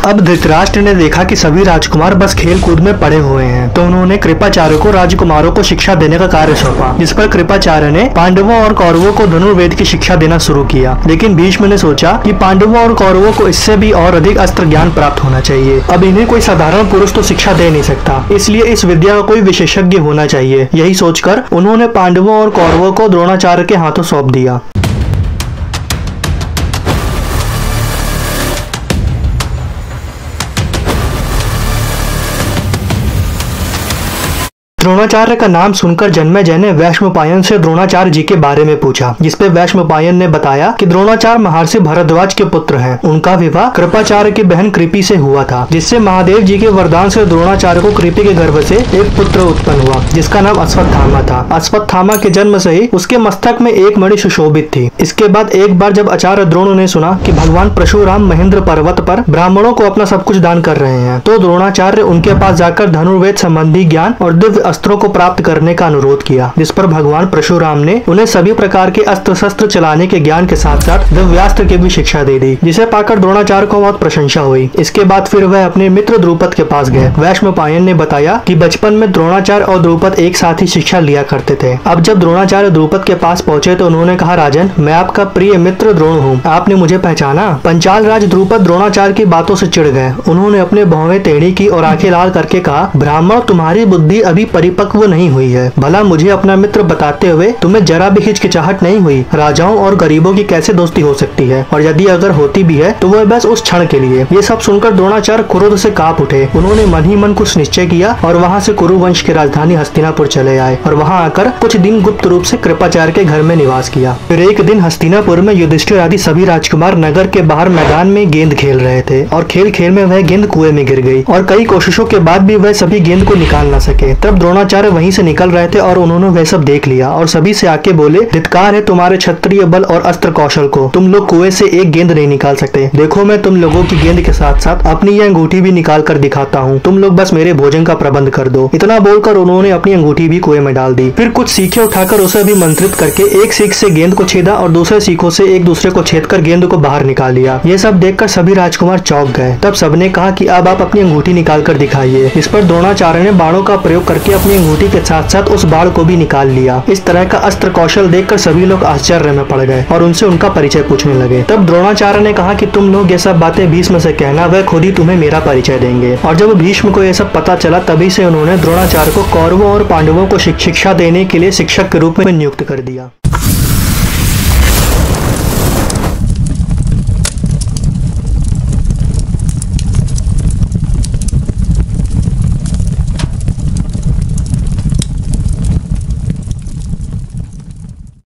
अब धृतराष्ट्र ने देखा कि सभी राजकुमार बस खेल कूद में पड़े हुए हैं, तो उन्होंने कृपाचार्य को राजकुमारों को शिक्षा देने का कार्य सौंपा, जिस पर कृपाचार्य ने पांडवों और कौरवों को धनुर्वेद की शिक्षा देना शुरू किया। लेकिन भीष्म ने सोचा कि पांडवों और कौरवों को इससे भी और अधिक अस्त्र ज्ञान प्राप्त होना चाहिए। अब इन्हें कोई साधारण पुरुष तो शिक्षा दे नहीं सकता, इसलिए इस विद्या का कोई विशेषज्ञ होना चाहिए। यही सोचकर उन्होंने पांडवों और कौरवों को द्रोणाचार्य के हाथों सौंप दिया। द्रोणाचार्य का नाम सुनकर जन्मेजय ने वैशंपायन से द्रोणाचार्य जी के बारे में पूछा, जिसपे वैशंपायन ने बताया कि द्रोणाचार्य महर्षि भरद्वाज के पुत्र हैं। उनका विवाह कृपाचार्य की बहन कृपि से हुआ था, जिससे महादेव जी के वरदान से द्रोणाचार्य को कृपि के गर्भ से एक पुत्र उत्पन्न हुआ, जिसका नाम अश्वत्थामा था। अश्वत्थामा के जन्म से ही उसके मस्तक में एक मणि सुशोभित थी। इसके बाद एक बार जब आचार्य द्रोण ने सुना कि भगवान परशुराम महेंद्र पर्वत पर ब्राह्मणों को अपना सब कुछ दान कर रहे हैं, तो द्रोणाचार्य उनके पास जाकर धनुर्वेद संबंधी ज्ञान और दिव्य अस्त्रों को प्राप्त करने का अनुरोध किया, जिस पर भगवान परशुराम ने उन्हें सभी प्रकार के अस्त्र शस्त्र चलाने के ज्ञान के साथ साथ दिव्यास्त्र की भी शिक्षा दे दी, जिसे पाकर द्रोणाचार्य को बहुत प्रशंसा हुई। इसके बाद फिर वह अपने मित्र द्रुपद के पास गए। वैशंपायन ने बताया कि बचपन में द्रोणाचार्य और द्रुपद एक साथ ही शिक्षा लिया करते थे। अब जब द्रोणाचार्य द्रुपद के पास पहुंचे तो उन्होंने कहा, राजन, मैं आपका प्रिय मित्र द्रोण हूँ, आपने मुझे पहचाना? पंचाल राज द्रुपद द्रोणाचार्य की बातों से चिढ़ गए। उन्होंने अपने भौवें टेढ़ी की और आंखें लाल करके कहा, ब्राह्मण, तुम्हारी बुद्धि अभी परिपक्व नहीं हुई है। भला मुझे अपना मित्र बताते हुए तुम्हें जरा भी हिचकिचाहट नहीं हुई? राजाओं और गरीबों की कैसे दोस्ती हो सकती है, और यदि अगर होती भी है तो वह बस उस क्षण के लिए। ये सब सुनकर द्रोणाचार्य क्रोध से कांप उठे। उन्होंने मन ही मन कुछ निश्चय किया और वहाँ से कुरु वंश की राजधानी हस्तिनापुर चले आए और वहाँ आकर कुछ दिन गुप्त रूप से कृपाचार्य के घर में निवास किया। फिर एक दिन हस्तिनापुर में युधिष्ठिर आदि सभी राजकुमार नगर के बाहर मैदान में गेंद खेल रहे थे और खेल खेल में वह गेंद कुएं में गिर गई और कई कोशिशों के बाद भी वह सभी गेंद को निकाल न सके। तब द्रोणाचार्य वहीं से निकल रहे थे और उन्होंने वह सब देख लिया और सभी से आके बोले, धिक्कार है तुम्हारे क्षत्रिय बल और अस्त्र कौशल को, तुम लोग कुएं से एक गेंद नहीं निकाल सकते। देखो, मैं तुम लोगों की गेंद के साथ साथ अपनी यह अंगूठी भी निकाल कर दिखाता हूँ, तुम लोग बस मेरे भोजन का प्रबंध कर दो। इतना बोलकर उन्होंने अपनी अंगूठी भी कुएं में डाल दी। फिर कुछ सीखें उठाकर उसे भी मंत्रित करके एक सीख से गेंद को छेदा और दूसरे सीखों से एक दूसरे को छेद कर गेंद को बाहर निकाल लिया। ये सब देखकर सभी राजकुमार चौंक गए। तब सबने कहा कि अब आप अपनी अंगूठी निकाल कर दिखाइए। इस पर द्रोणाचार्य ने बाणों का प्रयोग करके अपनी अंगूठी के साथ साथ उस बाण को भी निकाल लिया। इस तरह का अस्त्र कौशल देखकर सभी लोग आश्चर्य में पड़ गए और उनसे उनका परिचय पूछने लगे। तब द्रोणाचार्य ने कहा कि तुम लोग ये सब बातें भीष्म से कहना, वह खुद ही तुम्हें मेरा परिचय देंगे। और जब भीष्म को यह सब पता चला, तभी से उन्होंने द्रोणाचार्य को कौरवों और पांडवों को शिक्षा देने के लिए शिक्षक के रूप में नियुक्त कर दिया।